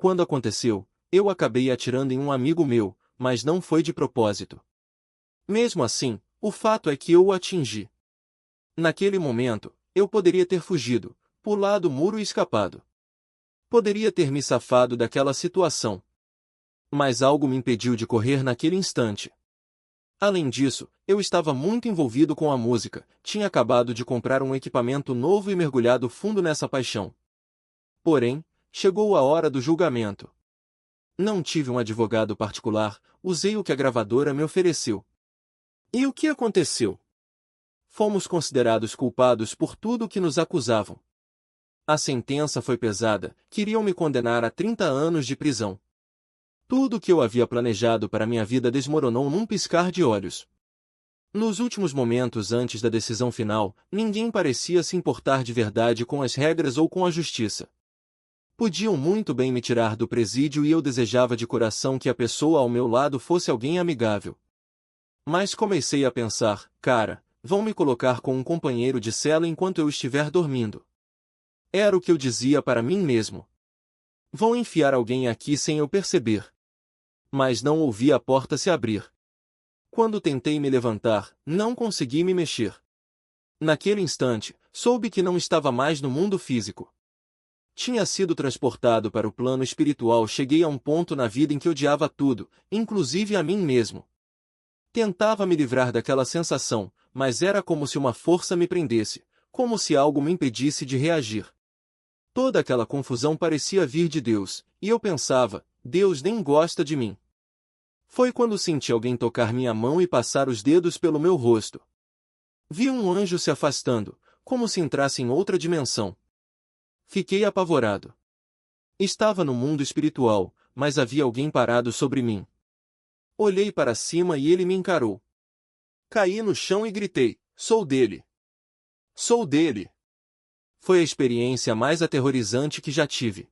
Quando aconteceu, eu acabei atirando em um amigo meu, mas não foi de propósito. Mesmo assim, o fato é que eu o atingi. Naquele momento, eu poderia ter fugido, pulado o muro e escapado. Poderia ter me safado daquela situação. Mas algo me impediu de correr naquele instante. Além disso, eu estava muito envolvido com a música, tinha acabado de comprar um equipamento novo e mergulhado fundo nessa paixão. Porém, chegou a hora do julgamento. Não tive um advogado particular, usei o que a gravadora me ofereceu. E o que aconteceu? Fomos considerados culpados por tudo o que nos acusavam. A sentença foi pesada, queriam me condenar a 30 anos de prisão. Tudo o que eu havia planejado para minha vida desmoronou num piscar de olhos. Nos últimos momentos antes da decisão final, ninguém parecia se importar de verdade com as regras ou com a justiça. Podiam muito bem me tirar do presídio e eu desejava de coração que a pessoa ao meu lado fosse alguém amigável. Mas comecei a pensar, cara, vão me colocar com um companheiro de cela enquanto eu estiver dormindo. Era o que eu dizia para mim mesmo. Vão enfiar alguém aqui sem eu perceber. Mas não ouvi a porta se abrir. Quando tentei me levantar, não consegui me mexer. Naquele instante, soube que não estava mais no mundo físico. Tinha sido transportado para o plano espiritual. Cheguei a um ponto na vida em que odiava tudo, inclusive a mim mesmo. Tentava me livrar daquela sensação, mas era como se uma força me prendesse, como se algo me impedisse de reagir. Toda aquela confusão parecia vir de Deus, e eu pensava, Deus nem gosta de mim. Foi quando senti alguém tocar minha mão e passar os dedos pelo meu rosto. Vi um anjo se afastando, como se entrasse em outra dimensão. Fiquei apavorado. Estava no mundo espiritual, mas havia alguém parado sobre mim. Olhei para cima e ele me encarou. Caí no chão e gritei, sou dele. Sou dele. Foi a experiência mais aterrorizante que já tive.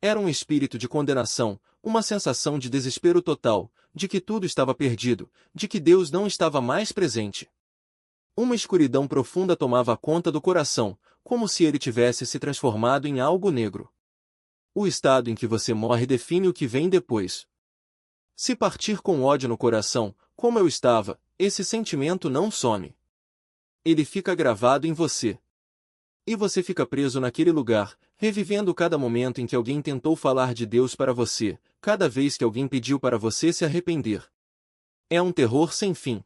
Era um espírito de condenação, uma sensação de desespero total, de que tudo estava perdido, de que Deus não estava mais presente. Uma escuridão profunda tomava conta do coração, como se ele tivesse se transformado em algo negro. O estado em que você morre define o que vem depois. Se partir com ódio no coração, como eu estava, esse sentimento não some. Ele fica gravado em você. E você fica preso naquele lugar, revivendo cada momento em que alguém tentou falar de Deus para você, cada vez que alguém pediu para você se arrepender. É um terror sem fim.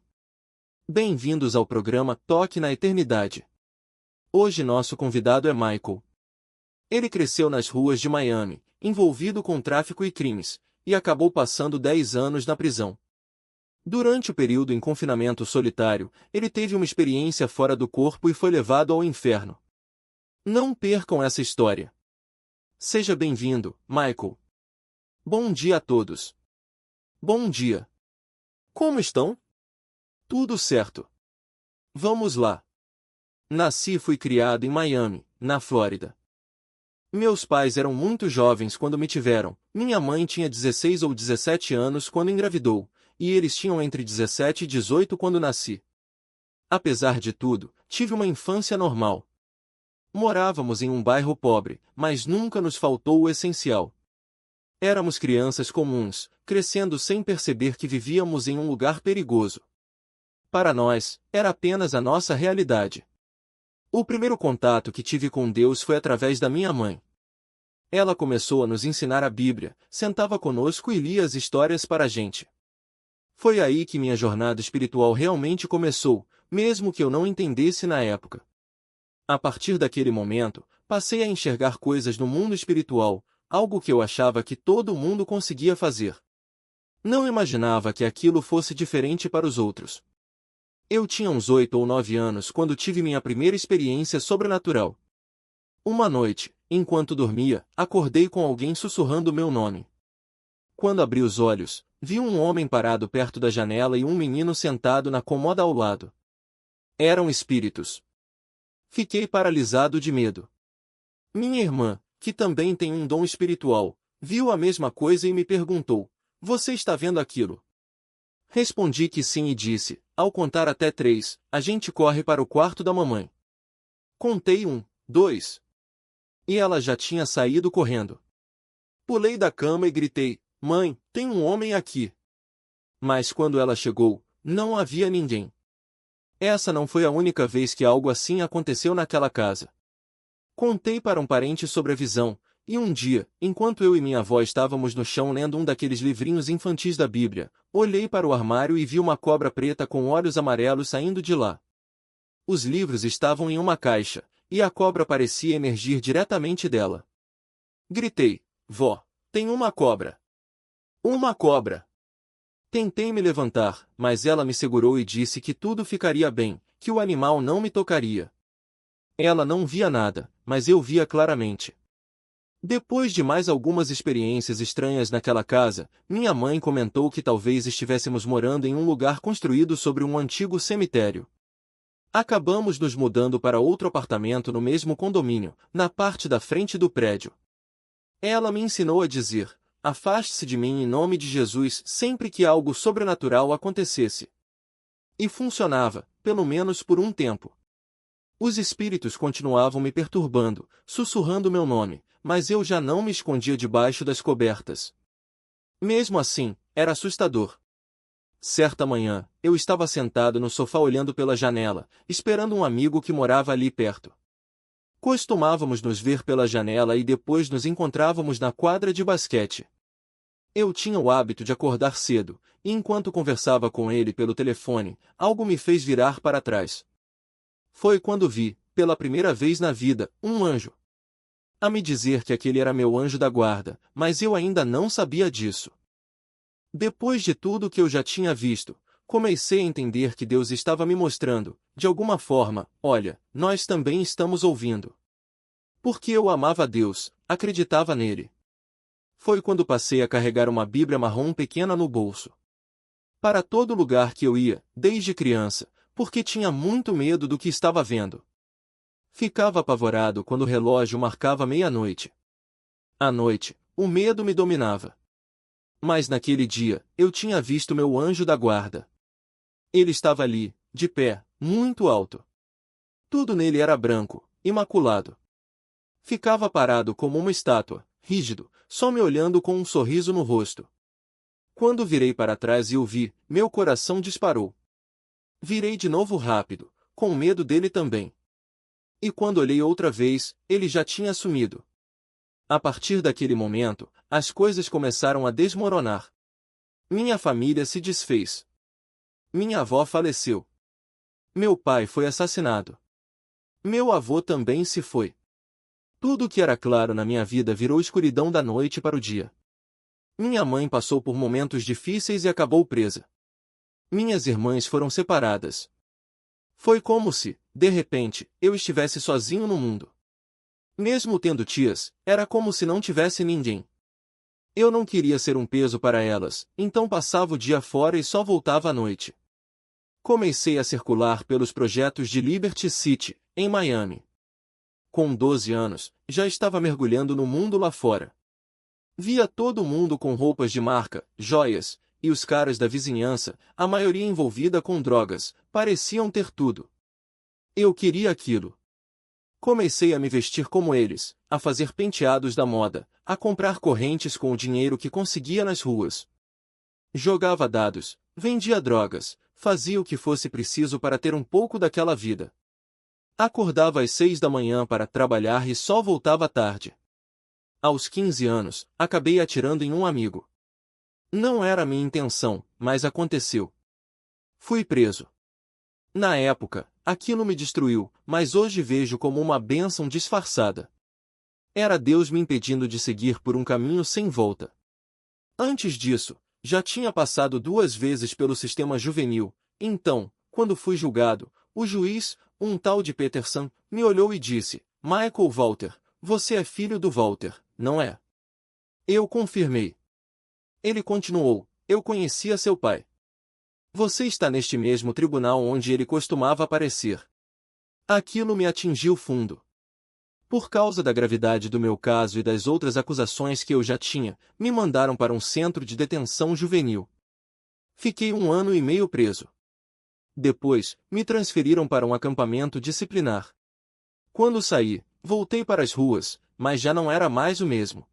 Bem-vindos ao programa Toque na Eternidade. Hoje nosso convidado é Michael. Ele cresceu nas ruas de Miami, envolvido com tráfico e crimes, e acabou passando 10 anos na prisão. Durante o período em confinamento solitário, ele teve uma experiência fora do corpo e foi levado ao inferno. Não percam essa história. Seja bem-vindo, Michael. Bom dia a todos. Bom dia. Como estão? Tudo certo. Vamos lá. Nasci e fui criado em Miami, na Flórida. Meus pais eram muito jovens quando me tiveram. Minha mãe tinha 16 ou 17 anos quando engravidou, e eles tinham entre 17 e 18 quando nasci. Apesar de tudo, tive uma infância normal. Morávamos em um bairro pobre, mas nunca nos faltou o essencial. Éramos crianças comuns, crescendo sem perceber que vivíamos em um lugar perigoso. Para nós, era apenas a nossa realidade. O primeiro contato que tive com Deus foi através da minha mãe. Ela começou a nos ensinar a Bíblia, sentava conosco e lia as histórias para a gente. Foi aí que minha jornada espiritual realmente começou, mesmo que eu não entendesse na época. A partir daquele momento, passei a enxergar coisas no mundo espiritual, algo que eu achava que todo mundo conseguia fazer. Não imaginava que aquilo fosse diferente para os outros. Eu tinha uns 8 ou 9 anos quando tive minha primeira experiência sobrenatural. Uma noite, enquanto dormia, acordei com alguém sussurrando meu nome. Quando abri os olhos, vi um homem parado perto da janela e um menino sentado na cômoda ao lado. Eram espíritos. Fiquei paralisado de medo. Minha irmã, que também tem um dom espiritual, viu a mesma coisa e me perguntou, você está vendo aquilo? Respondi que sim e disse, ao contar até 3, a gente corre para o quarto da mamãe. Contei 1, 2. E ela já tinha saído correndo. Pulei da cama e gritei: Mãe, tem um homem aqui. Mas quando ela chegou, não havia ninguém. Essa não foi a única vez que algo assim aconteceu naquela casa. Contei para um parente sobre a visão, e um dia, enquanto eu e minha avó estávamos no chão lendo um daqueles livrinhos infantis da Bíblia, olhei para o armário e vi uma cobra preta com olhos amarelos saindo de lá. Os livros estavam em uma caixa, e a cobra parecia emergir diretamente dela. Gritei: Vó, tem uma cobra! Uma cobra! Tentei me levantar, mas ela me segurou e disse que tudo ficaria bem, que o animal não me tocaria. Ela não via nada, mas eu via claramente. Depois de mais algumas experiências estranhas naquela casa, minha mãe comentou que talvez estivéssemos morando em um lugar construído sobre um antigo cemitério. Acabamos nos mudando para outro apartamento no mesmo condomínio, na parte da frente do prédio. Ela me ensinou a dizer: afaste-se de mim em nome de Jesus sempre que algo sobrenatural acontecesse. E funcionava, pelo menos por um tempo. Os espíritos continuavam me perturbando, sussurrando meu nome, mas eu já não me escondia debaixo das cobertas. Mesmo assim, era assustador. Certa manhã, eu estava sentado no sofá olhando pela janela, esperando um amigo que morava ali perto. Costumávamos nos ver pela janela e depois nos encontrávamos na quadra de basquete. Eu tinha o hábito de acordar cedo, e enquanto conversava com ele pelo telefone, algo me fez virar para trás. Foi quando vi, pela primeira vez na vida, um anjo. A me dizer que aquele era meu anjo da guarda, mas eu ainda não sabia disso. Depois de tudo que eu já tinha visto, comecei a entender que Deus estava me mostrando, de alguma forma: olha, nós também estamos ouvindo. Porque eu amava Deus, acreditava nele. Foi quando passei a carregar uma Bíblia marrom pequena no bolso. Para todo lugar que eu ia, desde criança, porque tinha muito medo do que estava vendo. Ficava apavorado quando o relógio marcava meia-noite. À noite, o medo me dominava. Mas naquele dia, eu tinha visto meu anjo da guarda. Ele estava ali, de pé, muito alto. Tudo nele era branco, imaculado. Ficava parado como uma estátua, rígido, só me olhando com um sorriso no rosto. Quando virei para trás e o vi, meu coração disparou. Virei de novo rápido, com medo dele também. E quando olhei outra vez, ele já tinha sumido. A partir daquele momento, as coisas começaram a desmoronar. Minha família se desfez. Minha avó faleceu. Meu pai foi assassinado. Meu avô também se foi. Tudo que era claro na minha vida virou escuridão da noite para o dia. Minha mãe passou por momentos difíceis e acabou presa. Minhas irmãs foram separadas. Foi como se, de repente, eu estivesse sozinho no mundo. Mesmo tendo tias, era como se não tivesse ninguém. Eu não queria ser um peso para elas, então passava o dia fora e só voltava à noite. Comecei a circular pelos projetos de Liberty City, em Miami. Com 12 anos, já estava mergulhando no mundo lá fora. Via todo mundo com roupas de marca, joias, e os caras da vizinhança, a maioria envolvida com drogas, pareciam ter tudo. Eu queria aquilo. Comecei a me vestir como eles, a fazer penteados da moda, a comprar correntes com o dinheiro que conseguia nas ruas. Jogava dados, vendia drogas, fazia o que fosse preciso para ter um pouco daquela vida. Acordava às 6 da manhã para trabalhar e só voltava à tarde. Aos 15 anos, acabei atirando em um amigo. Não era minha intenção, mas aconteceu. Fui preso. Na época, aquilo me destruiu, mas hoje vejo como uma bênção disfarçada. Era Deus me impedindo de seguir por um caminho sem volta. Antes disso, já tinha passado 2 vezes pelo sistema juvenil, então, quando fui julgado, o juiz, um tal de Peterson, me olhou e disse: Michael Walter, você é filho do Walter, não é? Eu confirmei. Ele continuou: eu conhecia seu pai. Você está neste mesmo tribunal onde ele costumava aparecer. Aquilo me atingiu fundo. Por causa da gravidade do meu caso e das outras acusações que eu já tinha, me mandaram para um centro de detenção juvenil. Fiquei 1 ano e meio preso. Depois, me transferiram para um acampamento disciplinar. Quando saí, voltei para as ruas, mas já não era mais o mesmo.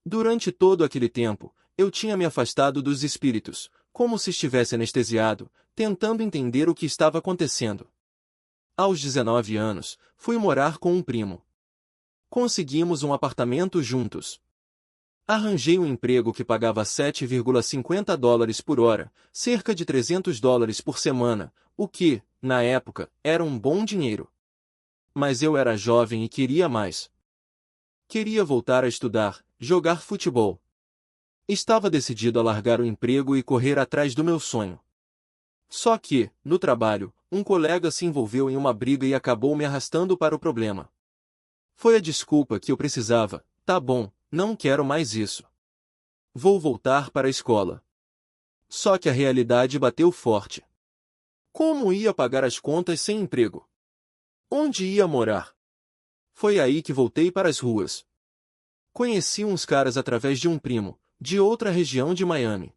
Durante todo aquele tempo, eu tinha me afastado dos espíritos, como se estivesse anestesiado, tentando entender o que estava acontecendo. Aos 19 anos, fui morar com um primo. Conseguimos um apartamento juntos. Arranjei um emprego que pagava 7,50 dólares por hora, cerca de 300 dólares por semana, o que, na época, era um bom dinheiro. Mas eu era jovem e queria mais. Queria voltar a estudar, jogar futebol. Estava decidido a largar o emprego e correr atrás do meu sonho. Só que, no trabalho, um colega se envolveu em uma briga e acabou me arrastando para o problema. Foi a desculpa que eu precisava. Tá bom, não quero mais isso. Vou voltar para a escola. Só que a realidade bateu forte. Como ia pagar as contas sem emprego? Onde ia morar? Foi aí que voltei para as ruas. Conheci uns caras através de um primo, de outra região de Miami.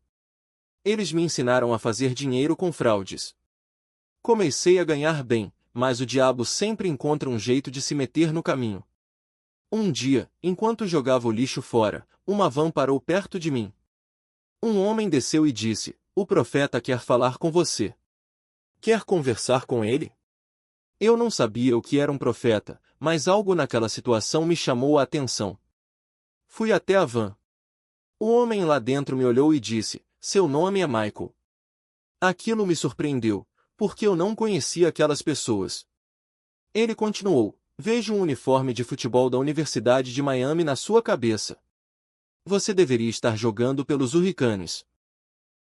Eles me ensinaram a fazer dinheiro com fraudes. Comecei a ganhar bem, mas o diabo sempre encontra um jeito de se meter no caminho. Um dia, enquanto jogava o lixo fora, uma van parou perto de mim. Um homem desceu e disse: "O profeta quer falar com você." Quer conversar com ele? Eu não sabia o que era um profeta, mas algo naquela situação me chamou a atenção. Fui até a van. O homem lá dentro me olhou e disse: "Seu nome é Michael." Aquilo me surpreendeu, porque eu não conhecia aquelas pessoas. Ele continuou: "Vejo um uniforme de futebol da Universidade de Miami na sua cabeça. Você deveria estar jogando pelos Hurricanes."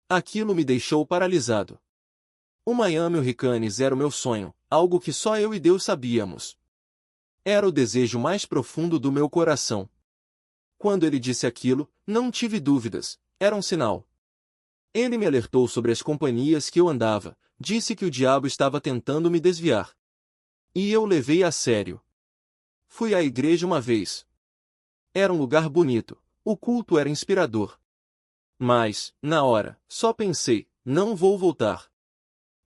Aquilo me deixou paralisado. O Miami Hurricanes era o meu sonho, algo que só eu e Deus sabíamos. Era o desejo mais profundo do meu coração. Quando ele disse aquilo, não tive dúvidas, era um sinal. Ele me alertou sobre as companhias que eu andava, disse que o diabo estava tentando me desviar. E eu levei a sério. Fui à igreja uma vez. Era um lugar bonito, o culto era inspirador. Mas, na hora, só pensei: não vou voltar.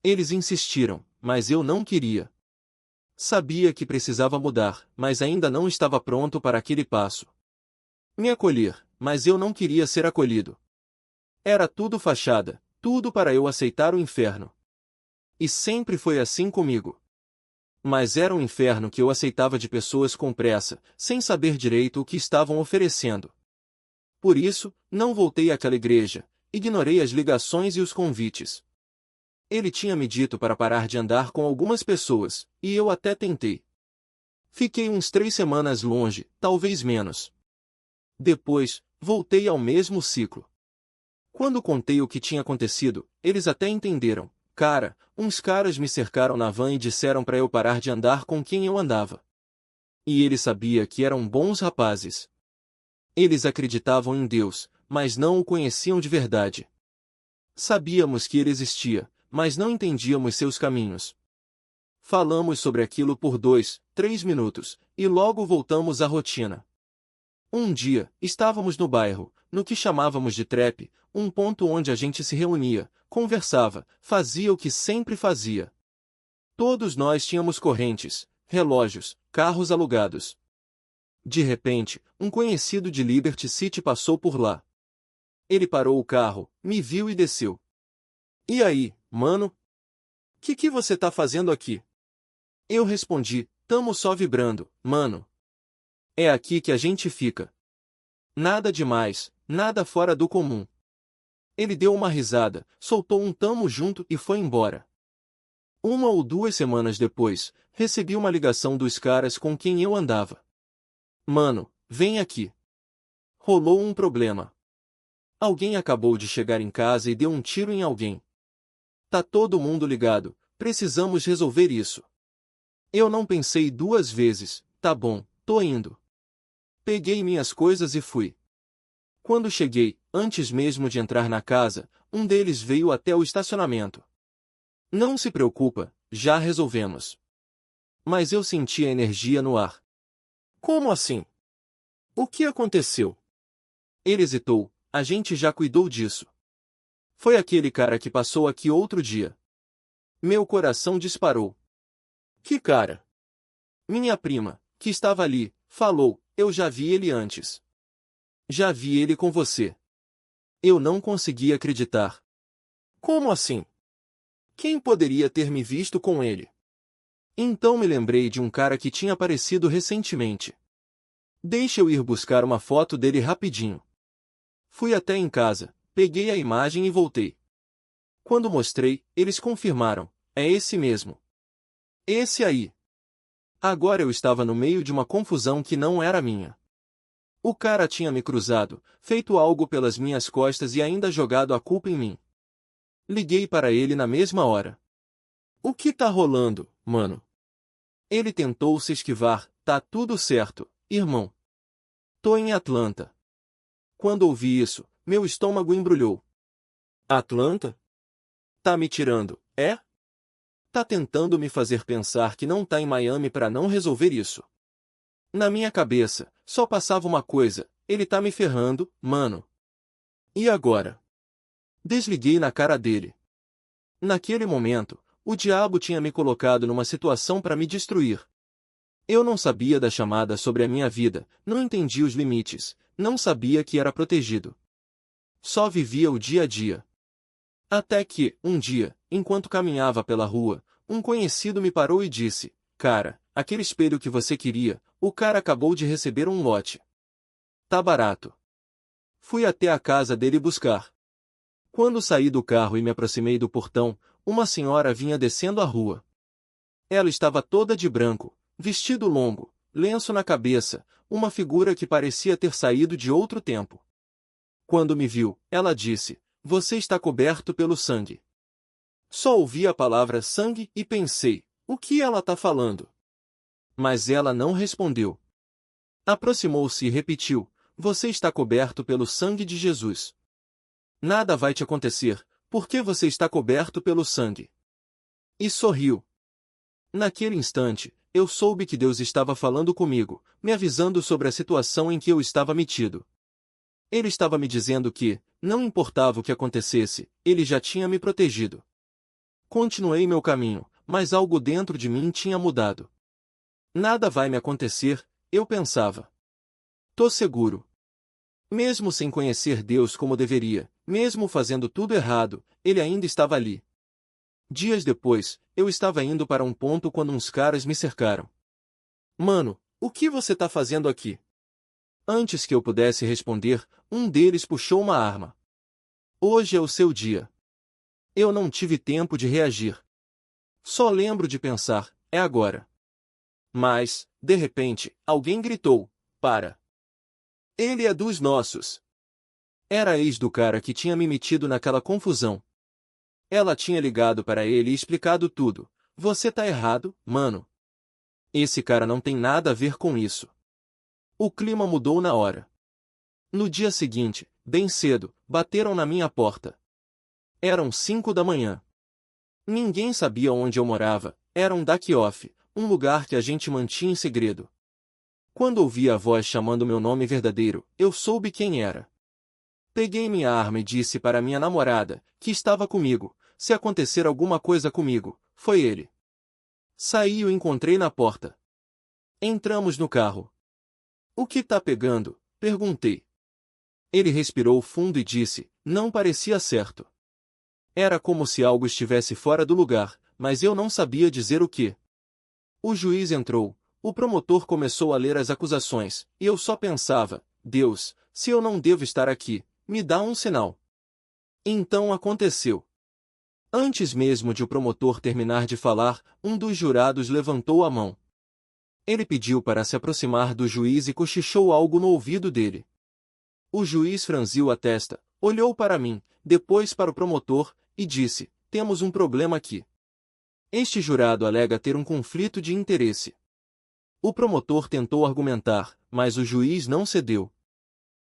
Eles insistiram, mas eu não queria. Sabia que precisava mudar, mas ainda não estava pronto para aquele passo. Me acolher, mas eu não queria ser acolhido. Era tudo fachada, tudo para eu aceitar o inferno. E sempre foi assim comigo. Mas era um inferno que eu aceitava de pessoas com pressa, sem saber direito o que estavam oferecendo. Por isso, não voltei àquela igreja, ignorei as ligações e os convites. Ele tinha me dito para parar de andar com algumas pessoas, e eu até tentei. Fiquei uns 3 semanas longe, talvez menos. Depois, voltei ao mesmo ciclo. Quando contei o que tinha acontecido, eles até entenderam. Cara, uns caras me cercaram na van e disseram para eu parar de andar com quem eu andava. E ele sabia que eram bons rapazes. Eles acreditavam em Deus, mas não o conheciam de verdade. Sabíamos que ele existia, mas não entendíamos seus caminhos. Falamos sobre aquilo por 2, 3 minutos, e logo voltamos à rotina. Um dia, estávamos no bairro, no que chamávamos de trap, um ponto onde a gente se reunia, conversava, fazia o que sempre fazia. Todos nós tínhamos correntes, relógios, carros alugados. De repente, um conhecido de Liberty City passou por lá. Ele parou o carro, me viu e desceu. "E aí, mano? Que você tá fazendo aqui?" Eu respondi: "Tamo só vibrando, mano. É aqui que a gente fica. Nada demais, nada fora do comum." Ele deu uma risada, soltou um tamo junto e foi embora. 1 ou 2 semanas depois, recebi uma ligação dos caras com quem eu andava. "Mano, vem aqui. Rolou um problema. Alguém acabou de chegar em casa e deu um tiro em alguém. Tá todo mundo ligado, precisamos resolver isso." Eu não pensei 2 vezes, tá bom, tô indo. Peguei minhas coisas e fui. Quando cheguei, antes mesmo de entrar na casa, um deles veio até o estacionamento. "Não se preocupa, já resolvemos." Mas eu senti a energia no ar. "Como assim? O que aconteceu?" Ele hesitou: "A gente já cuidou disso. Foi aquele cara que passou aqui outro dia." Meu coração disparou. "Que cara?" "Minha prima, que estava ali, falou, eu já vi ele antes." Já vi ele com você. Eu não consegui acreditar. Como assim? Quem poderia ter me visto com ele? Então me lembrei de um cara que tinha aparecido recentemente. Deixa eu ir buscar uma foto dele rapidinho. Fui até em casa, peguei a imagem e voltei. Quando mostrei, eles confirmaram: é esse mesmo. Esse aí. Agora eu estava no meio de uma confusão que não era minha. O cara tinha me cruzado, feito algo pelas minhas costas e ainda jogado a culpa em mim. Liguei para ele na mesma hora. O que tá rolando, mano? Ele tentou se esquivar. Tá tudo certo, irmão. Tô em Atlanta. Quando ouvi isso, meu estômago embrulhou. Atlanta? Tá me tirando, é? Tá tentando me fazer pensar que não tá em Miami para não resolver isso. Na minha cabeça, só passava uma coisa: ele tá me ferrando, mano. E agora? Desliguei na cara dele. Naquele momento, o diabo tinha me colocado numa situação para me destruir. Eu não sabia da chamada sobre a minha vida, não entendia os limites, não sabia que era protegido. Só vivia o dia a dia. Até que, um dia, enquanto caminhava pela rua, um conhecido me parou e disse: Cara, aquele espelho que você queria, o cara acabou de receber um lote. Tá barato. Fui até a casa dele buscar. Quando saí do carro e me aproximei do portão, uma senhora vinha descendo a rua. Ela estava toda de branco, vestido longo, lenço na cabeça, uma figura que parecia ter saído de outro tempo. Quando me viu, ela disse: Você está coberto pelo sangue. Só ouvi a palavra sangue e pensei: o que ela tá falando? Mas ela não respondeu. Aproximou-se e repetiu: Você está coberto pelo sangue de Jesus. Nada vai te acontecer, porque você está coberto pelo sangue. E sorriu. Naquele instante, eu soube que Deus estava falando comigo, me avisando sobre a situação em que eu estava metido. Ele estava me dizendo que, não importava o que acontecesse, ele já tinha me protegido. Continuei meu caminho, mas algo dentro de mim tinha mudado. Nada vai me acontecer, eu pensava. Tô seguro. Mesmo sem conhecer Deus como deveria, mesmo fazendo tudo errado, ele ainda estava ali. Dias depois, eu estava indo para um ponto quando uns caras me cercaram. Mano, o que você tá fazendo aqui? Antes que eu pudesse responder, um deles puxou uma arma. Hoje é o seu dia. Eu não tive tempo de reagir. Só lembro de pensar: é agora. Mas, de repente, alguém gritou: para! Ele é dos nossos. Era a ex do cara que tinha me metido naquela confusão. Ela tinha ligado para ele e explicado tudo. Você tá errado, mano. Esse cara não tem nada a ver com isso. O clima mudou na hora. No dia seguinte, bem cedo, bateram na minha porta. Eram 5 da manhã. Ninguém sabia onde eu morava, era um daque-off, um lugar que a gente mantinha em segredo. Quando ouvi a voz chamando meu nome verdadeiro, eu soube quem era. Peguei minha arma e disse para minha namorada, que estava comigo: se acontecer alguma coisa comigo, foi ele. Saí e o encontrei na porta. Entramos no carro. O que tá pegando? Perguntei. Ele respirou fundo e disse: não parecia certo. Era como se algo estivesse fora do lugar, mas eu não sabia dizer o que. O juiz entrou, o promotor começou a ler as acusações, e eu só pensava: Deus, se eu não devo estar aqui, me dá um sinal. Então aconteceu. Antes mesmo de o promotor terminar de falar, um dos jurados levantou a mão. Ele pediu para se aproximar do juiz e cochichou algo no ouvido dele. O juiz franziu a testa, olhou para mim, depois para o promotor, e disse: temos um problema aqui. Este jurado alega ter um conflito de interesse. O promotor tentou argumentar, mas o juiz não cedeu.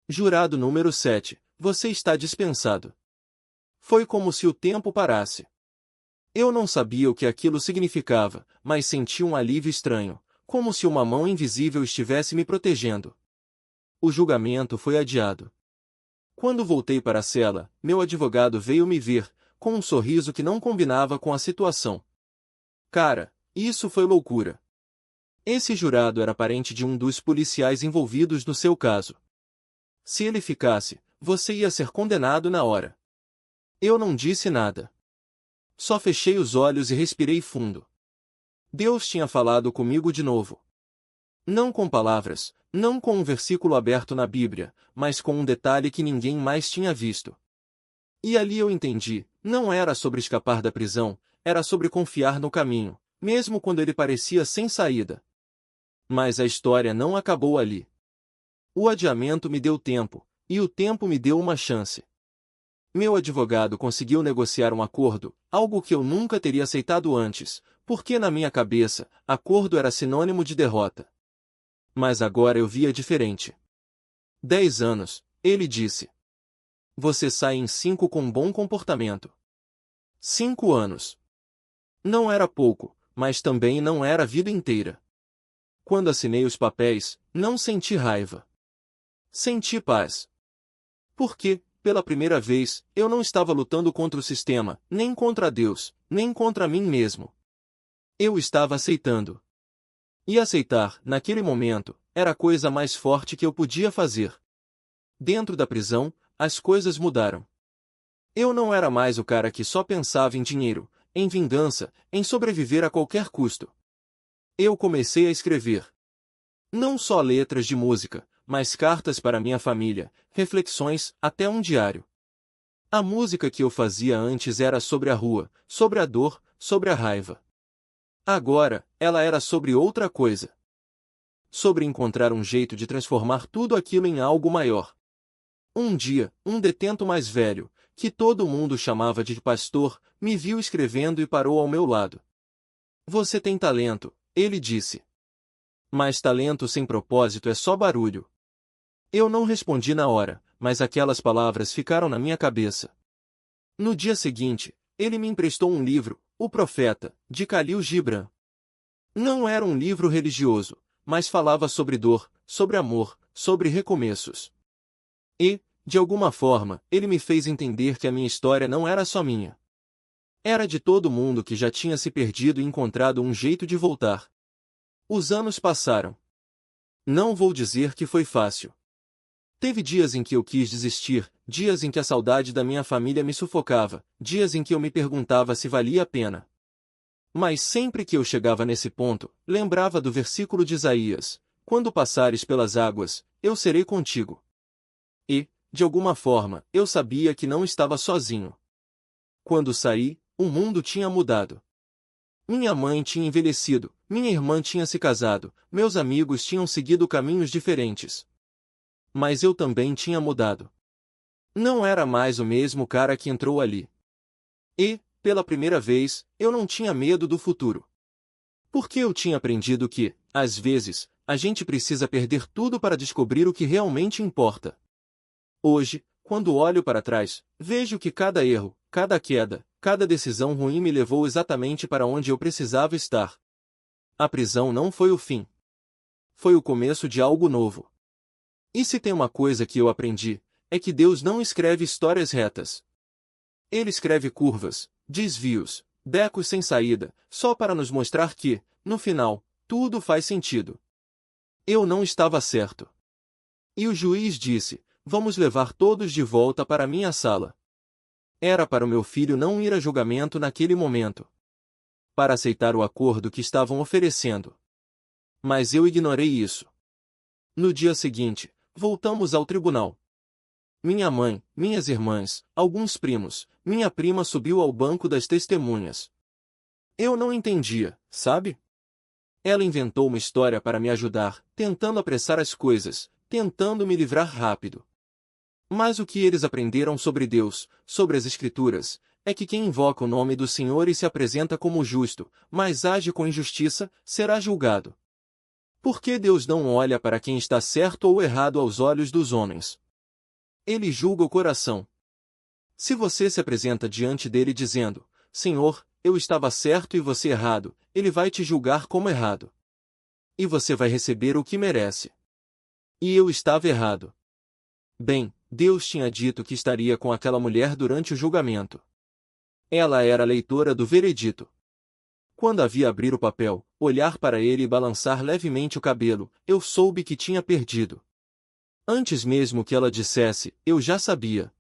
Jurado número 7, você está dispensado. Foi como se o tempo parasse. Eu não sabia o que aquilo significava, mas senti um alívio estranho, como se uma mão invisível estivesse me protegendo. O julgamento foi adiado. Quando voltei para a cela, meu advogado veio me ver, com um sorriso que não combinava com a situação. Cara, isso foi loucura. Esse jurado era parente de um dos policiais envolvidos no seu caso. Se ele ficasse, você ia ser condenado na hora. Eu não disse nada. Só fechei os olhos e respirei fundo. Deus tinha falado comigo de novo. Não com palavras, não com um versículo aberto na Bíblia, mas com um detalhe que ninguém mais tinha visto. E ali eu entendi, não era sobre escapar da prisão, era sobre confiar no caminho, mesmo quando ele parecia sem saída. Mas a história não acabou ali. O adiamento me deu tempo, e o tempo me deu uma chance. Meu advogado conseguiu negociar um acordo, algo que eu nunca teria aceitado antes, porque na minha cabeça, acordo era sinônimo de derrota. Mas agora eu via diferente. 10 anos, ele disse. Você sai em 5 com bom comportamento. 5 anos. Não era pouco, mas também não era a vida inteira. Quando assinei os papéis, não senti raiva. Senti paz. Porque, pela primeira vez, eu não estava lutando contra o sistema, nem contra Deus, nem contra mim mesmo. Eu estava aceitando. E aceitar, naquele momento, era a coisa mais forte que eu podia fazer. Dentro da prisão, as coisas mudaram. Eu não era mais o cara que só pensava em dinheiro, em vingança, em sobreviver a qualquer custo. Eu comecei a escrever. Não só letras de música, mas cartas para minha família, reflexões, até um diário. A música que eu fazia antes era sobre a rua, sobre a dor, sobre a raiva. Agora, ela era sobre outra coisa. Sobre encontrar um jeito de transformar tudo aquilo em algo maior. Um dia, um detento mais velho, que todo mundo chamava de pastor, me viu escrevendo e parou ao meu lado. Você tem talento, ele disse. Mas talento sem propósito é só barulho. Eu não respondi na hora, mas aquelas palavras ficaram na minha cabeça. No dia seguinte, ele me emprestou um livro, O Profeta, de Khalil Gibran. Não era um livro religioso, mas falava sobre dor, sobre amor, sobre recomeços. E, de alguma forma, ele me fez entender que a minha história não era só minha. Era de todo mundo que já tinha se perdido e encontrado um jeito de voltar. Os anos passaram. Não vou dizer que foi fácil. Teve dias em que eu quis desistir, dias em que a saudade da minha família me sufocava, dias em que eu me perguntava se valia a pena. Mas sempre que eu chegava nesse ponto, lembrava do versículo de Isaías: quando passares pelas águas, eu serei contigo. E, de alguma forma, eu sabia que não estava sozinho. Quando saí, o mundo tinha mudado. Minha mãe tinha envelhecido, minha irmã tinha se casado, meus amigos tinham seguido caminhos diferentes. Mas eu também tinha mudado. Não era mais o mesmo cara que entrou ali. E, pela primeira vez, eu não tinha medo do futuro. Porque eu tinha aprendido que, às vezes, a gente precisa perder tudo para descobrir o que realmente importa. Hoje, quando olho para trás, vejo que cada erro, cada queda, cada decisão ruim me levou exatamente para onde eu precisava estar. A prisão não foi o fim. Foi o começo de algo novo. E se tem uma coisa que eu aprendi, é que Deus não escreve histórias retas. Ele escreve curvas, desvios, becos sem saída, só para nos mostrar que, no final, tudo faz sentido. Eu não estava certo. E o juiz disse: vamos levar todos de volta para minha sala. Era para o meu filho não ir a julgamento naquele momento. Para aceitar o acordo que estavam oferecendo. Mas eu ignorei isso. No dia seguinte, voltamos ao tribunal. Minha mãe, minhas irmãs, alguns primos, minha prima subiu ao banco das testemunhas. Eu não entendia, sabe? Ela inventou uma história para me ajudar, tentando apressar as coisas, tentando me livrar rápido. Mas o que eles aprenderam sobre Deus, sobre as Escrituras, é que quem invoca o nome do Senhor e se apresenta como justo, mas age com injustiça, será julgado. Porque Deus não olha para quem está certo ou errado aos olhos dos homens. Ele julga o coração. Se você se apresenta diante dele dizendo: Senhor, eu estava certo e você errado, ele vai te julgar como errado. E você vai receber o que merece. E eu estava errado. Bem, Deus tinha dito que estaria com aquela mulher durante o julgamento. Ela era a leitora do veredito. Quando a vi abrir o papel, olhar para ele e balançar levemente o cabelo, eu soube que tinha perdido. Antes mesmo que ela dissesse, eu já sabia.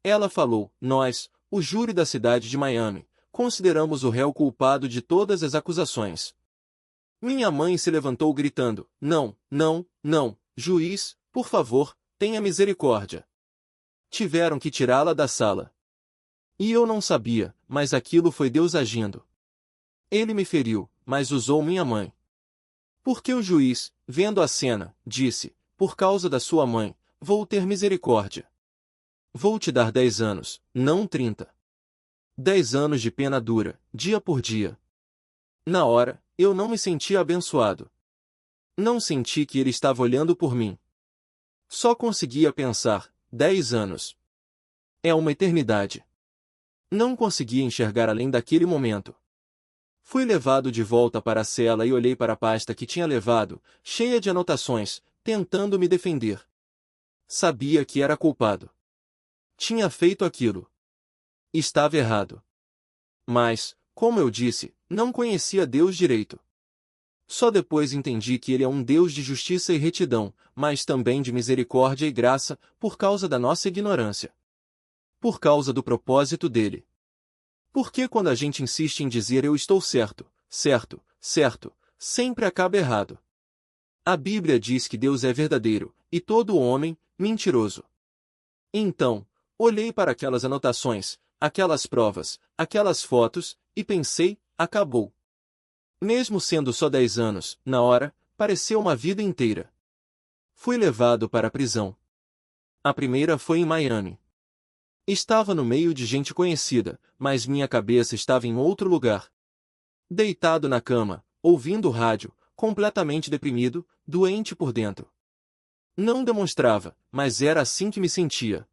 Ela falou: nós, o júri da cidade de Miami, consideramos o réu culpado de todas as acusações. Minha mãe se levantou gritando: não, não, não, juiz, por favor, tenha misericórdia. Tiveram que tirá-la da sala. E eu não sabia, mas aquilo foi Deus agindo. Ele me feriu, mas usou minha mãe. Porque o juiz, vendo a cena, disse: por causa da sua mãe, vou ter misericórdia. Vou te dar 10 anos, não 30. 10 anos de pena dura, dia por dia. Na hora, eu não me senti abençoado. Não senti que ele estava olhando por mim. Só conseguia pensar: 10 anos. É uma eternidade. Não conseguia enxergar além daquele momento. Fui levado de volta para a cela e olhei para a pasta que tinha levado, cheia de anotações, tentando me defender. Sabia que era culpado. Tinha feito aquilo. Estava errado. Mas, como eu disse, não conhecia Deus direito. Só depois entendi que Ele é um Deus de justiça e retidão, mas também de misericórdia e graça, por causa da nossa ignorância. Por causa do propósito dele. Porque quando a gente insiste em dizer eu estou certo, certo, certo, sempre acaba errado. A Bíblia diz que Deus é verdadeiro, e todo homem, mentiroso. Então, olhei para aquelas anotações, aquelas provas, aquelas fotos, e pensei: acabou. Mesmo sendo só 10 anos, na hora, pareceu uma vida inteira. Fui levado para a prisão. A primeira foi em Miami. Estava no meio de gente conhecida, mas minha cabeça estava em outro lugar. Deitado na cama, ouvindo rádio, completamente deprimido, doente por dentro. Não demonstrava, mas era assim que me sentia.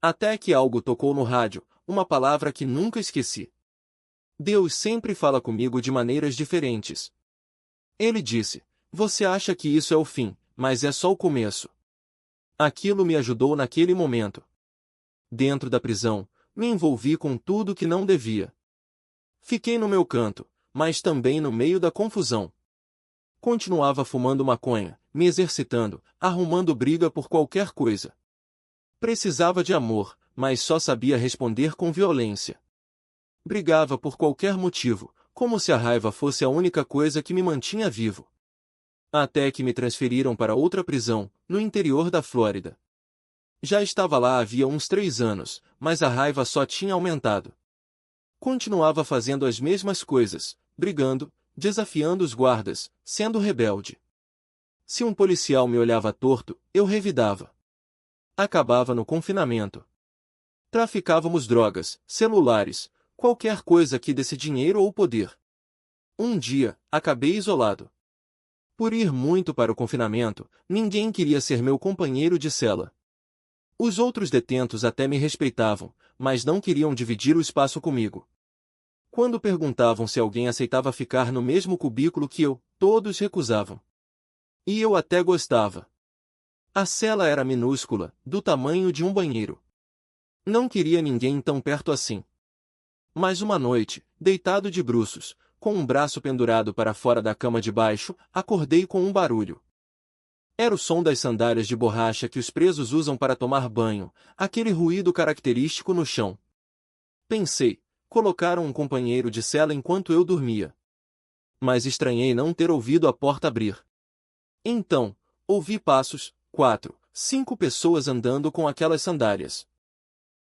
Até que algo tocou no rádio, uma palavra que nunca esqueci. Deus sempre fala comigo de maneiras diferentes. Ele disse: você acha que isso é o fim, mas é só o começo. Aquilo me ajudou naquele momento. Dentro da prisão, me envolvi com tudo que não devia. Fiquei no meu canto, mas também no meio da confusão. Continuava fumando maconha, me exercitando, arrumando briga por qualquer coisa. Precisava de amor, mas só sabia responder com violência. Brigava por qualquer motivo, como se a raiva fosse a única coisa que me mantinha vivo. Até que me transferiram para outra prisão, no interior da Flórida. Já estava lá havia uns 3 anos, mas a raiva só tinha aumentado. Continuava fazendo as mesmas coisas, brigando, desafiando os guardas, sendo rebelde. Se um policial me olhava torto, eu revidava. Acabava no confinamento. Traficávamos drogas, celulares, qualquer coisa que desse dinheiro ou poder. Um dia, acabei isolado. Por ir muito para o confinamento, ninguém queria ser meu companheiro de cela. Os outros detentos até me respeitavam, mas não queriam dividir o espaço comigo. Quando perguntavam se alguém aceitava ficar no mesmo cubículo que eu, todos recusavam. E eu até gostava. A cela era minúscula, do tamanho de um banheiro. Não queria ninguém tão perto assim. Mas uma noite, deitado de bruços, com um braço pendurado para fora da cama de baixo, acordei com um barulho. Era o som das sandálias de borracha que os presos usam para tomar banho, aquele ruído característico no chão. Pensei: colocaram um companheiro de cela enquanto eu dormia. Mas estranhei não ter ouvido a porta abrir. Então, ouvi passos, 4, 5 pessoas andando com aquelas sandálias.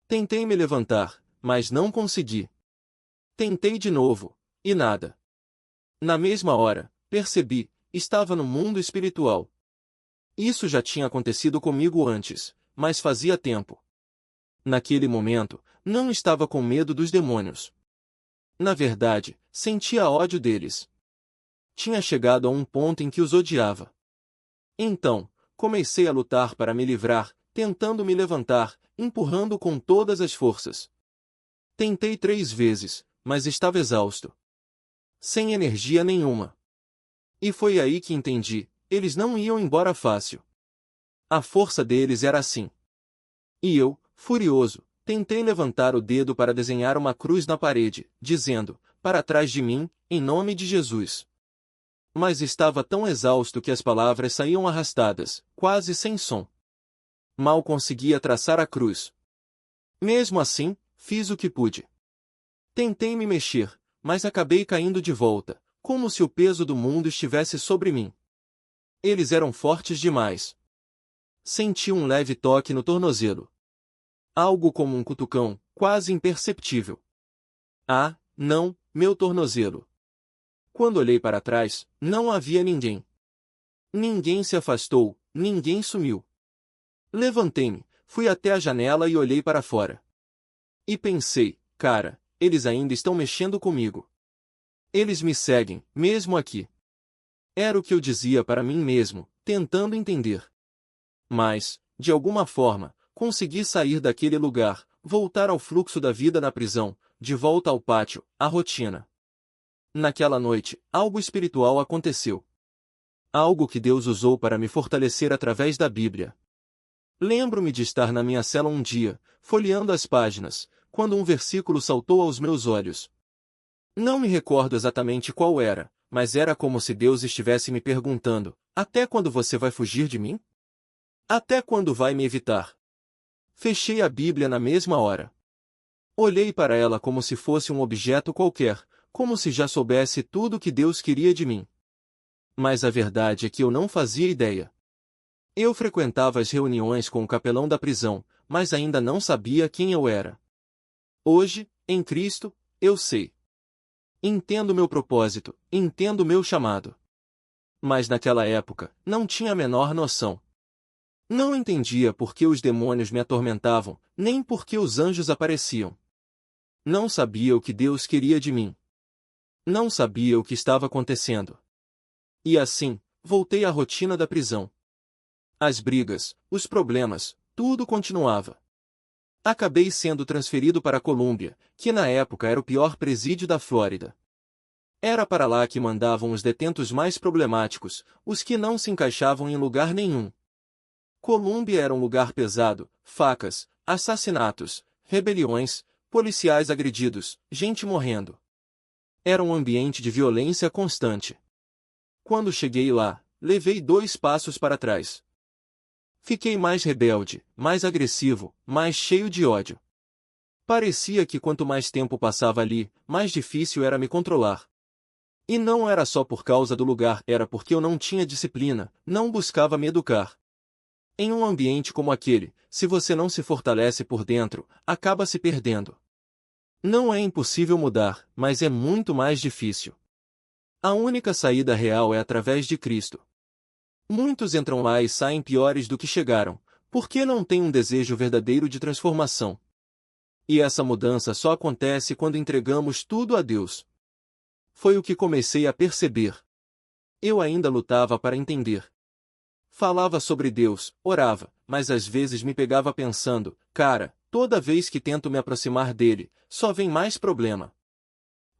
Tentei me levantar, mas não consegui. Tentei de novo, e nada. Na mesma hora, percebi: estava no mundo espiritual. Isso já tinha acontecido comigo antes, mas fazia tempo. Naquele momento, não estava com medo dos demônios. Na verdade, sentia ódio deles. Tinha chegado a um ponto em que os odiava. Então, comecei a lutar para me livrar, tentando me levantar, empurrando com todas as forças. Tentei 3 vezes, mas estava exausto. Sem energia nenhuma. E foi aí que entendi: eles não iam embora fácil. A força deles era assim. E eu, furioso, tentei levantar o dedo para desenhar uma cruz na parede, dizendo: para trás de mim, em nome de Jesus. Mas estava tão exausto que as palavras saíam arrastadas, quase sem som. Mal conseguia traçar a cruz. Mesmo assim, fiz o que pude. Tentei me mexer, mas acabei caindo de volta, como se o peso do mundo estivesse sobre mim. Eles eram fortes demais. Senti um leve toque no tornozelo. Algo como um cutucão, quase imperceptível. Ah, não, meu tornozelo. Quando olhei para trás, não havia ninguém. Ninguém se afastou, ninguém sumiu. Levantei-me, fui até a janela e olhei para fora. E pensei, cara, eles ainda estão mexendo comigo. Eles me seguem, mesmo aqui. Era o que eu dizia para mim mesmo, tentando entender. Mas, de alguma forma, consegui sair daquele lugar, voltar ao fluxo da vida na prisão, de volta ao pátio, à rotina. Naquela noite, algo espiritual aconteceu. Algo que Deus usou para me fortalecer através da Bíblia. Lembro-me de estar na minha cela um dia, folheando as páginas, quando um versículo saltou aos meus olhos. Não me recordo exatamente qual era, mas era como se Deus estivesse me perguntando: até quando você vai fugir de mim? Até quando vai me evitar? Fechei a Bíblia na mesma hora. Olhei para ela como se fosse um objeto qualquer, como se já soubesse tudo o que Deus queria de mim. Mas a verdade é que eu não fazia ideia. Eu frequentava as reuniões com o capelão da prisão, mas ainda não sabia quem eu era. Hoje, em Cristo, eu sei. Entendo meu propósito, entendo meu chamado. Mas naquela época, não tinha a menor noção. Não entendia por que os demônios me atormentavam, nem por que os anjos apareciam. Não sabia o que Deus queria de mim. Não sabia o que estava acontecendo. E assim, voltei à rotina da prisão. As brigas, os problemas, tudo continuava. Acabei sendo transferido para a Colômbia, que na época era o pior presídio da Flórida. Era para lá que mandavam os detentos mais problemáticos, os que não se encaixavam em lugar nenhum. Colômbia era um lugar pesado, facas, assassinatos, rebeliões, policiais agredidos, gente morrendo. Era um ambiente de violência constante. Quando cheguei lá, levei 2 passos para trás. Fiquei mais rebelde, mais agressivo, mais cheio de ódio. Parecia que quanto mais tempo passava ali, mais difícil era me controlar. E não era só por causa do lugar, era porque eu não tinha disciplina, não buscava me educar. Em um ambiente como aquele, se você não se fortalece por dentro, acaba se perdendo. Não é impossível mudar, mas é muito mais difícil. A única saída real é através de Cristo. Muitos entram lá e saem piores do que chegaram, porque não têm um desejo verdadeiro de transformação. E essa mudança só acontece quando entregamos tudo a Deus. Foi o que comecei a perceber. Eu ainda lutava para entender. Falava sobre Deus, orava, mas às vezes me pegava pensando, cara, toda vez que tento me aproximar dele, só vem mais problema.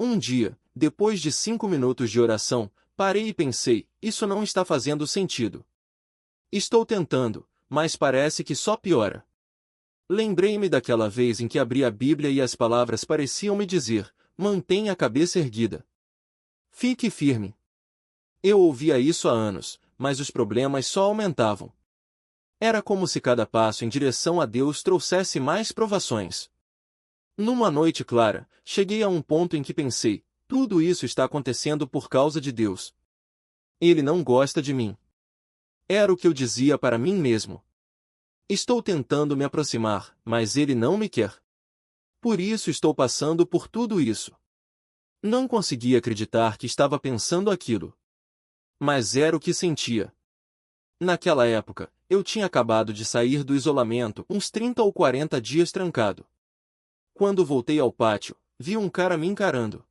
Um dia, depois de 5 minutos de oração, parei e pensei, isso não está fazendo sentido. Estou tentando, mas parece que só piora. Lembrei-me daquela vez em que abri a Bíblia e as palavras pareciam me dizer, mantenha a cabeça erguida. Fique firme. Eu ouvia isso há anos, mas os problemas só aumentavam. Era como se cada passo em direção a Deus trouxesse mais provações. Numa noite clara, cheguei a um ponto em que pensei, tudo isso está acontecendo por causa de Deus. Ele não gosta de mim. Era o que eu dizia para mim mesmo. Estou tentando me aproximar, mas ele não me quer. Por isso estou passando por tudo isso. Não conseguia acreditar que estava pensando aquilo. Mas era o que sentia. Naquela época, eu tinha acabado de sair do isolamento, uns 30 ou 40 dias trancado. Quando voltei ao pátio, vi um cara me encarando.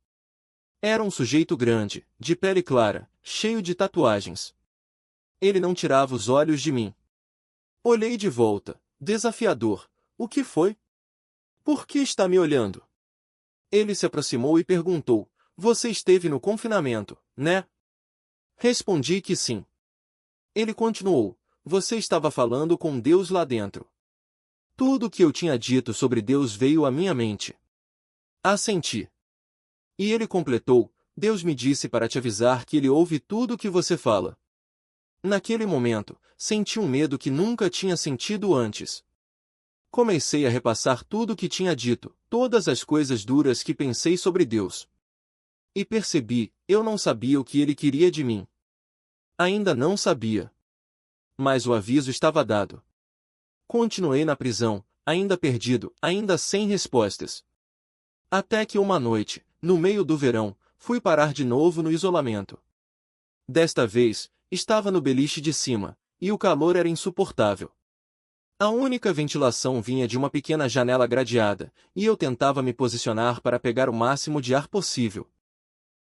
Era um sujeito grande, de pele clara, cheio de tatuagens. Ele não tirava os olhos de mim. Olhei de volta, desafiador. O que foi? Por que está me olhando? Ele se aproximou e perguntou, você esteve no confinamento, né? Respondi que sim. Ele continuou, você estava falando com Deus lá dentro. Tudo o que eu tinha dito sobre Deus veio à minha mente. Assenti. E ele completou, Deus me disse para te avisar que Ele ouve tudo o que você fala. Naquele momento, senti um medo que nunca tinha sentido antes. Comecei a repassar tudo o que tinha dito, todas as coisas duras que pensei sobre Deus. E percebi, eu não sabia o que Ele queria de mim. Ainda não sabia. Mas o aviso estava dado. Continuei na prisão, ainda perdido, ainda sem respostas. Até que uma noite, no meio do verão, fui parar de novo no isolamento. Desta vez, estava no beliche de cima, e o calor era insuportável. A única ventilação vinha de uma pequena janela gradeada, e eu tentava me posicionar para pegar o máximo de ar possível.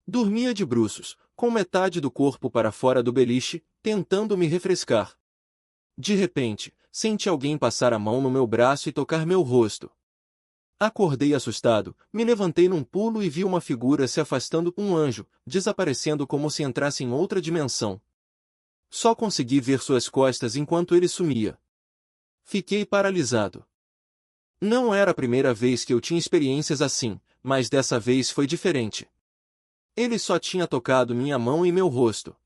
Dormia de bruços, com metade do corpo para fora do beliche, tentando me refrescar. De repente, senti alguém passar a mão no meu braço e tocar meu rosto. Acordei assustado, me levantei num pulo e vi uma figura se afastando, um anjo, desaparecendo como se entrasse em outra dimensão. Só consegui ver suas costas enquanto ele sumia. Fiquei paralisado. Não era a primeira vez que eu tinha experiências assim, mas dessa vez foi diferente. Ele só tinha tocado minha mão e meu rosto.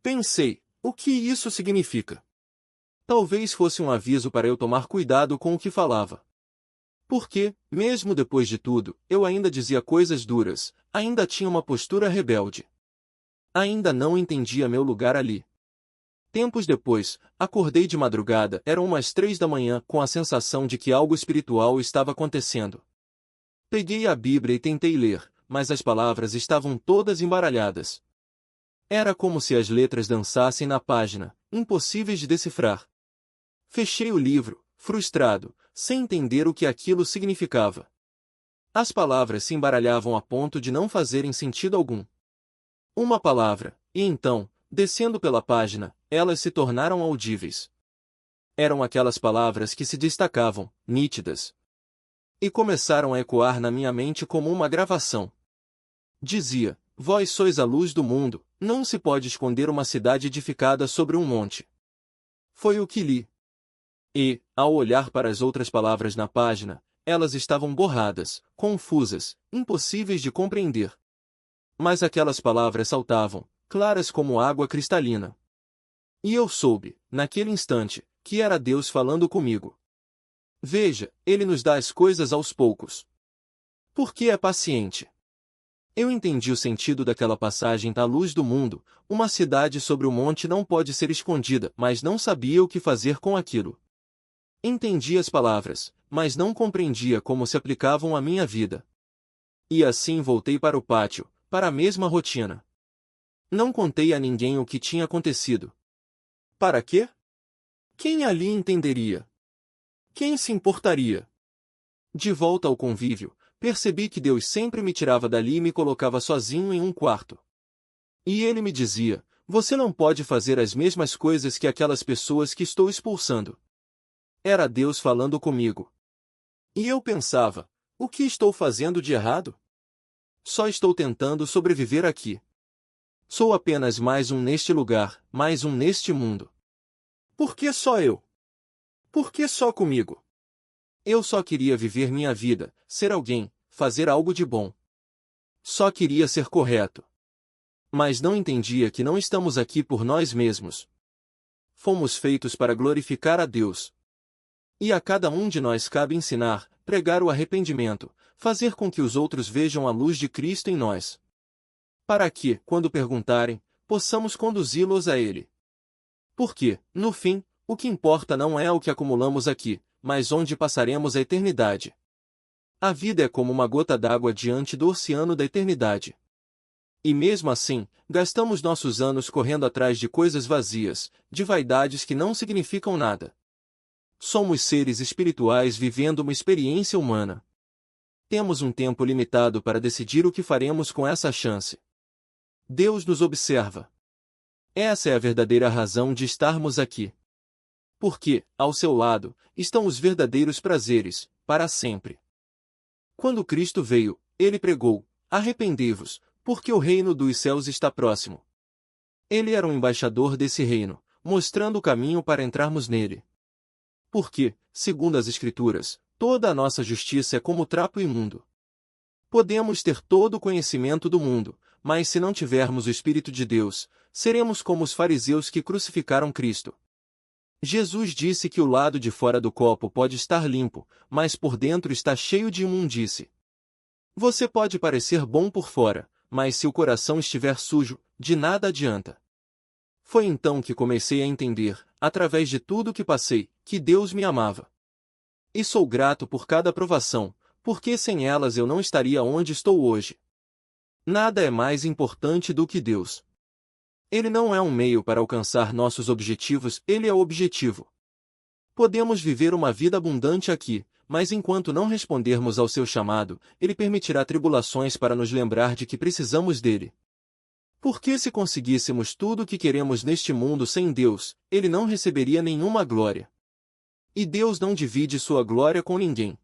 Pensei, o que isso significa? Talvez fosse um aviso para eu tomar cuidado com o que falava. Porque, mesmo depois de tudo, eu ainda dizia coisas duras, ainda tinha uma postura rebelde. Ainda não entendia meu lugar ali. Tempos depois, acordei de madrugada, eram umas 3 da manhã, com a sensação de que algo espiritual estava acontecendo. Peguei a Bíblia e tentei ler, mas as palavras estavam todas embaralhadas. Era como se as letras dançassem na página, impossíveis de decifrar. Fechei o livro, frustrado, sem entender o que aquilo significava. As palavras se embaralhavam a ponto de não fazerem sentido algum. Uma palavra, e então, descendo pela página, elas se tornaram audíveis. Eram aquelas palavras que se destacavam, nítidas. E começaram a ecoar na minha mente como uma gravação. Dizia, vós sois a luz do mundo, não se pode esconder uma cidade edificada sobre um monte. Foi o que li. E, ao olhar para as outras palavras na página, elas estavam borradas, confusas, impossíveis de compreender. Mas aquelas palavras saltavam, claras como água cristalina. E eu soube, naquele instante, que era Deus falando comigo. Veja, Ele nos dá as coisas aos poucos. Porque é paciente. Eu entendi o sentido daquela passagem da luz do mundo, uma cidade sobre o monte não pode ser escondida, mas não sabia o que fazer com aquilo. Entendi as palavras, mas não compreendia como se aplicavam à minha vida. E assim voltei para o pátio, para a mesma rotina. Não contei a ninguém o que tinha acontecido. Para quê? Quem ali entenderia? Quem se importaria? De volta ao convívio, percebi que Deus sempre me tirava dali e me colocava sozinho em um quarto. E Ele me dizia, você não pode fazer as mesmas coisas que aquelas pessoas que estou expulsando. Era Deus falando comigo. E eu pensava, o que estou fazendo de errado? Só estou tentando sobreviver aqui. Sou apenas mais um neste lugar, mais um neste mundo. Por que só eu? Por que só comigo? Eu só queria viver minha vida, ser alguém, fazer algo de bom. Só queria ser correto. Mas não entendia que não estamos aqui por nós mesmos. Fomos feitos para glorificar a Deus. E a cada um de nós cabe ensinar, pregar o arrependimento, fazer com que os outros vejam a luz de Cristo em nós. Para que, quando perguntarem, possamos conduzi-los a Ele. Porque, no fim, o que importa não é o que acumulamos aqui, mas onde passaremos a eternidade. A vida é como uma gota d'água diante do oceano da eternidade. E mesmo assim, gastamos nossos anos correndo atrás de coisas vazias, de vaidades que não significam nada. Somos seres espirituais vivendo uma experiência humana. Temos um tempo limitado para decidir o que faremos com essa chance. Deus nos observa. Essa é a verdadeira razão de estarmos aqui. Porque, ao seu lado, estão os verdadeiros prazeres, para sempre. Quando Cristo veio, Ele pregou, arrependei-vos, porque o reino dos céus está próximo. Ele era um embaixador desse reino, mostrando o caminho para entrarmos nele. Porque, segundo as Escrituras, toda a nossa justiça é como trapo imundo. Podemos ter todo o conhecimento do mundo, mas se não tivermos o Espírito de Deus, seremos como os fariseus que crucificaram Cristo. Jesus disse que o lado de fora do copo pode estar limpo, mas por dentro está cheio de imundície. Você pode parecer bom por fora, mas se o coração estiver sujo, de nada adianta. Foi então que comecei a entender, através de tudo que passei, que Deus me amava. E sou grato por cada provação, porque sem elas eu não estaria onde estou hoje. Nada é mais importante do que Deus. Ele não é um meio para alcançar nossos objetivos, ele é o objetivo. Podemos viver uma vida abundante aqui, mas enquanto não respondermos ao seu chamado, ele permitirá tribulações para nos lembrar de que precisamos dele. Porque se conseguíssemos tudo o que queremos neste mundo sem Deus, ele não receberia nenhuma glória. E Deus não divide sua glória com ninguém.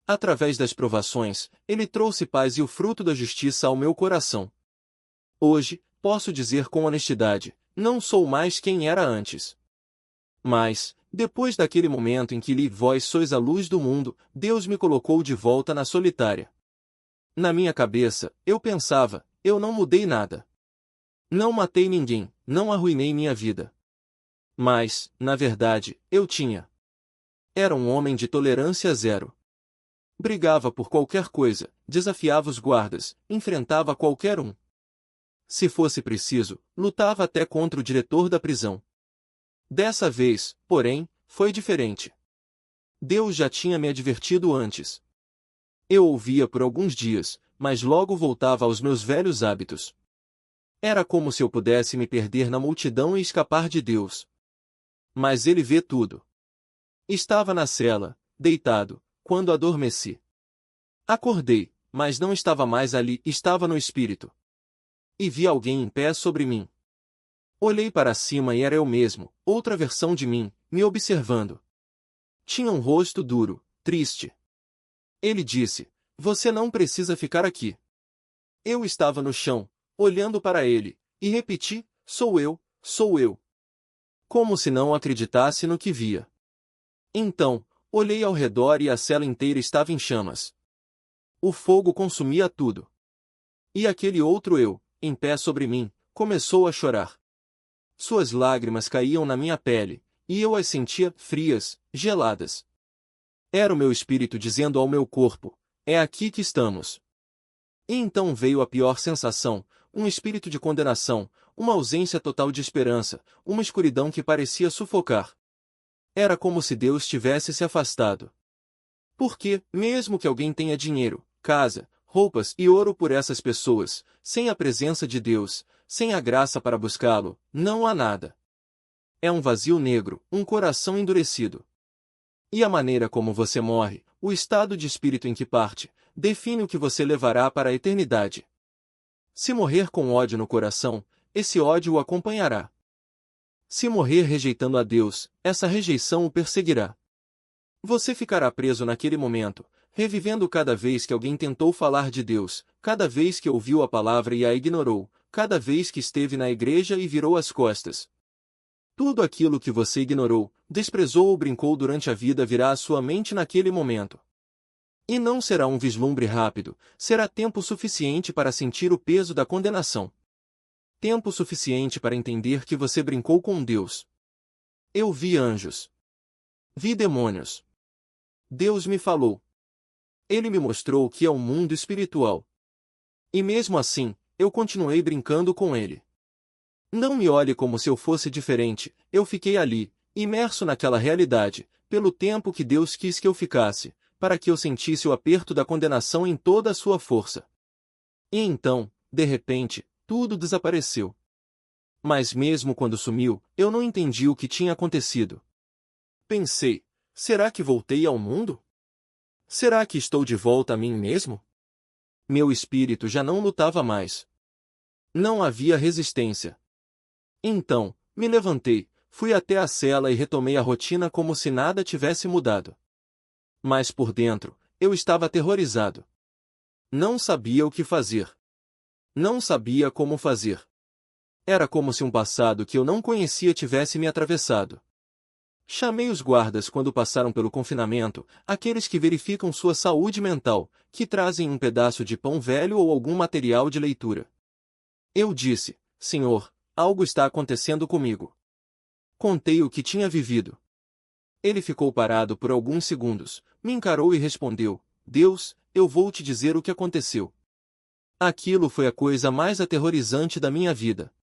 Através das provações, ele trouxe paz e o fruto da justiça ao meu coração. Hoje, posso dizer com honestidade, não sou mais quem era antes. Mas, depois daquele momento em que li vós sois a luz do mundo, Deus me colocou de volta na solitária. Na minha cabeça, eu pensava, eu não mudei nada. Não matei ninguém, não arruinei minha vida. Mas, na verdade, eu tinha. Era um homem de tolerância zero. Brigava por qualquer coisa, desafiava os guardas, enfrentava qualquer um. Se fosse preciso, lutava até contra o diretor da prisão. Dessa vez, porém, foi diferente. Deus já tinha me advertido antes. Eu ouvia por alguns dias, mas logo voltava aos meus velhos hábitos. Era como se eu pudesse me perder na multidão e escapar de Deus. Mas ele vê tudo. Estava na cela, deitado, quando adormeci. Acordei, mas não estava mais ali, estava no espírito. E vi alguém em pé sobre mim. Olhei para cima e era eu mesmo, outra versão de mim, me observando. Tinha um rosto duro, triste. Ele disse, você não precisa ficar aqui. Eu estava no chão, olhando para ele, e repeti, sou eu, sou eu. Como se não acreditasse no que via. Então, olhei ao redor e a cela inteira estava em chamas. O fogo consumia tudo. E aquele outro eu, em pé sobre mim, começou a chorar. Suas lágrimas caíam na minha pele, e eu as sentia frias, geladas. Era o meu espírito dizendo ao meu corpo, é aqui que estamos. E então veio a pior sensação, um espírito de condenação, uma ausência total de esperança, uma escuridão que parecia sufocar. Era como se Deus tivesse se afastado. Porque, mesmo que alguém tenha dinheiro, casa, roupas e ouro por essas pessoas, sem a presença de Deus, sem a graça para buscá-lo, não há nada. É um vazio negro, um coração endurecido. E a maneira como você morre, o estado de espírito em que parte, define o que você levará para a eternidade. Se morrer com ódio no coração, esse ódio o acompanhará. Se morrer rejeitando a Deus, essa rejeição o perseguirá. Você ficará preso naquele momento, revivendo cada vez que alguém tentou falar de Deus, cada vez que ouviu a palavra e a ignorou, cada vez que esteve na igreja e virou as costas. Tudo aquilo que você ignorou, desprezou ou brincou durante a vida virá à sua mente naquele momento. E não será um vislumbre rápido, será tempo suficiente para sentir o peso da condenação. Tempo suficiente para entender que você brincou com Deus. Eu vi anjos. Vi demônios. Deus me falou. Ele me mostrou o que é o mundo espiritual. E mesmo assim, eu continuei brincando com ele. Não me olhe como se eu fosse diferente, eu fiquei ali, imerso naquela realidade, pelo tempo que Deus quis que eu ficasse, para que eu sentisse o aperto da condenação em toda a sua força. E então, de repente, tudo desapareceu. Mas mesmo quando sumiu, eu não entendi o que tinha acontecido. Pensei, será que voltei ao mundo? Será que estou de volta a mim mesmo? Meu espírito já não lutava mais. Não havia resistência. Então, me levantei, fui até a cela e retomei a rotina como se nada tivesse mudado. Mas por dentro, eu estava aterrorizado. Não sabia o que fazer. Não sabia como fazer. Era como se um passado que eu não conhecia tivesse me atravessado. Chamei os guardas quando passaram pelo confinamento, aqueles que verificam sua saúde mental, que trazem um pedaço de pão velho ou algum material de leitura. Eu disse: Senhor, algo está acontecendo comigo. Contei o que tinha vivido. Ele ficou parado por alguns segundos, me encarou e respondeu: Deus, eu vou te dizer o que aconteceu. Aquilo foi a coisa mais aterrorizante da minha vida.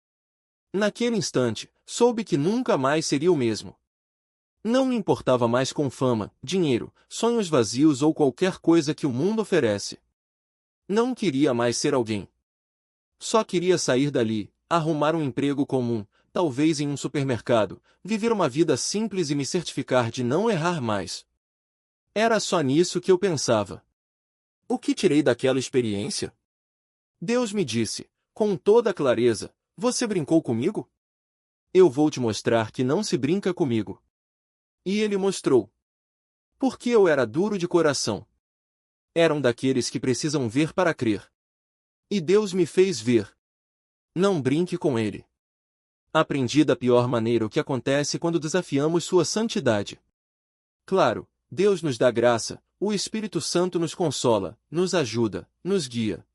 Naquele instante, soube que nunca mais seria o mesmo. Não me importava mais com fama, dinheiro, sonhos vazios ou qualquer coisa que o mundo oferece. Não queria mais ser alguém. Só queria sair dali, arrumar um emprego comum, talvez em um supermercado, viver uma vida simples e me certificar de não errar mais. Era só nisso que eu pensava. O que tirei daquela experiência? Deus me disse, com toda clareza: você brincou comigo? Eu vou te mostrar que não se brinca comigo. E ele mostrou. Porque eu era duro de coração. Era um daqueles que precisam ver para crer. E Deus me fez ver. Não brinque com ele. Aprendi da pior maneira o que acontece quando desafiamos sua santidade. Claro, Deus nos dá graça, o Espírito Santo nos consola, nos ajuda, nos guia.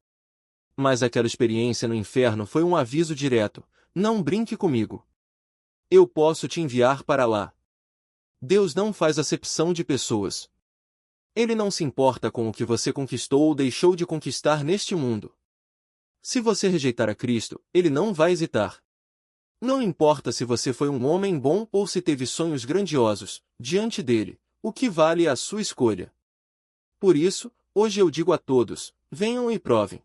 Mas aquela experiência no inferno foi um aviso direto: não brinque comigo. Eu posso te enviar para lá. Deus não faz acepção de pessoas. Ele não se importa com o que você conquistou ou deixou de conquistar neste mundo. Se você rejeitar a Cristo, ele não vai hesitar. Não importa se você foi um homem bom ou se teve sonhos grandiosos, diante dele, o que vale é a sua escolha. Por isso, hoje eu digo a todos: venham e provem.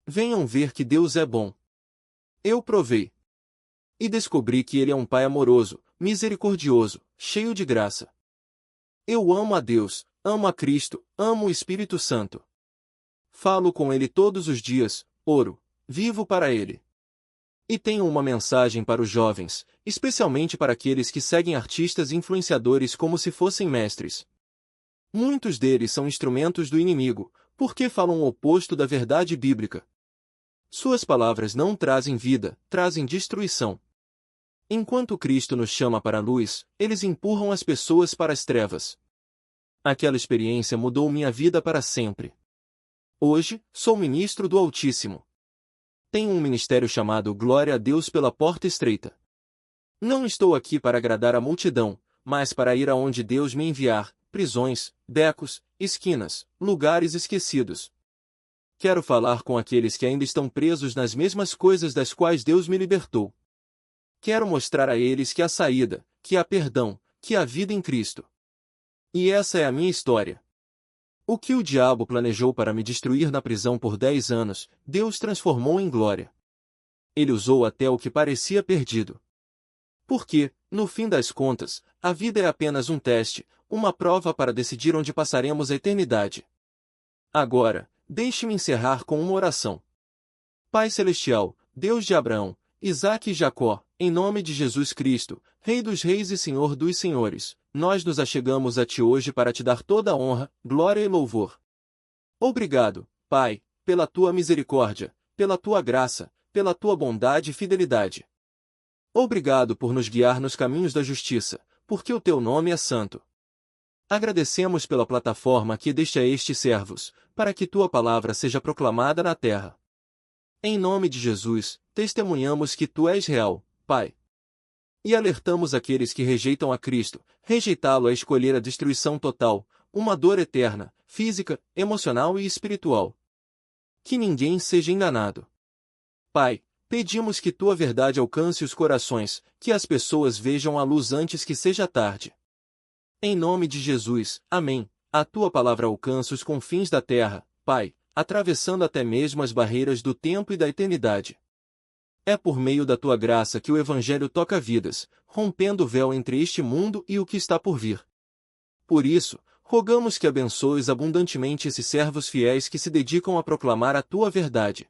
Venham ver que Deus é bom. Eu provei. E descobri que ele é um Pai amoroso, misericordioso, cheio de graça. Eu amo a Deus, amo a Cristo, amo o Espírito Santo. Falo com ele todos os dias, oro, vivo para ele. E tenho uma mensagem para os jovens, especialmente para aqueles que seguem artistas e influenciadores como se fossem mestres. Muitos deles são instrumentos do inimigo, porque falam o oposto da verdade bíblica. Suas palavras não trazem vida, trazem destruição. Enquanto Cristo nos chama para a luz, eles empurram as pessoas para as trevas. Aquela experiência mudou minha vida para sempre. Hoje, sou ministro do Altíssimo. Tenho um ministério chamado Glória a Deus pela Porta Estreita. Não estou aqui para agradar a multidão, mas para ir aonde Deus me enviar: prisões, becos, esquinas, lugares esquecidos. Quero falar com aqueles que ainda estão presos nas mesmas coisas das quais Deus me libertou. Quero mostrar a eles que há saída, que há perdão, que há vida em Cristo. E essa é a minha história. O que o diabo planejou para me destruir na prisão por 10 anos, Deus transformou em glória. Ele usou até o que parecia perdido. Porque, no fim das contas, a vida é apenas um teste, uma prova para decidir onde passaremos a eternidade. Agora, deixe-me encerrar com uma oração. Pai Celestial, Deus de Abraão, Isaque e Jacó, em nome de Jesus Cristo, Rei dos Reis e Senhor dos Senhores, nós nos achegamos a Ti hoje para Te dar toda a honra, glória e louvor. Obrigado, Pai, pela Tua misericórdia, pela Tua graça, pela Tua bondade e fidelidade. Obrigado por nos guiar nos caminhos da justiça, porque o Teu nome é santo. Agradecemos pela plataforma que deste a estes servos, para que Tua palavra seja proclamada na terra. Em nome de Jesus, testemunhamos que Tu és real, Pai. E alertamos aqueles que rejeitam a Cristo: rejeitá-lo é escolher a destruição total, uma dor eterna, física, emocional e espiritual. Que ninguém seja enganado. Pai, pedimos que Tua verdade alcance os corações, que as pessoas vejam a luz antes que seja tarde. Em nome de Jesus, amém. A Tua palavra alcança os confins da terra, Pai, atravessando até mesmo as barreiras do tempo e da eternidade. É por meio da Tua graça que o Evangelho toca vidas, rompendo o véu entre este mundo e o que está por vir. Por isso, rogamos que abençoes abundantemente esses servos fiéis que se dedicam a proclamar a Tua verdade.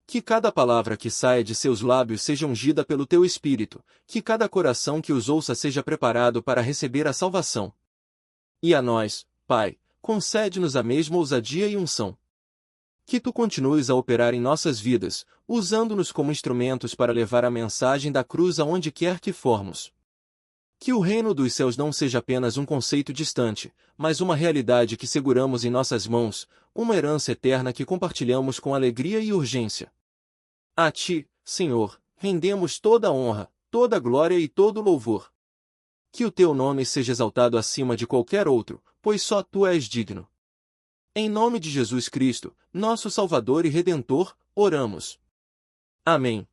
Que cada palavra que saia de seus lábios seja ungida pelo Teu Espírito, que cada coração que os ouça seja preparado para receber a salvação. E a nós, Pai, concede-nos a mesma ousadia e unção. Que Tu continues a operar em nossas vidas, usando-nos como instrumentos para levar a mensagem da cruz aonde quer que formos. Que o reino dos céus não seja apenas um conceito distante, mas uma realidade que seguramos em nossas mãos, uma herança eterna que compartilhamos com alegria e urgência. A ti, Senhor, rendemos toda a honra, toda a glória e todo o louvor. Que o teu nome seja exaltado acima de qualquer outro, pois só tu és digno. Em nome de Jesus Cristo, nosso Salvador e Redentor, oramos. Amém.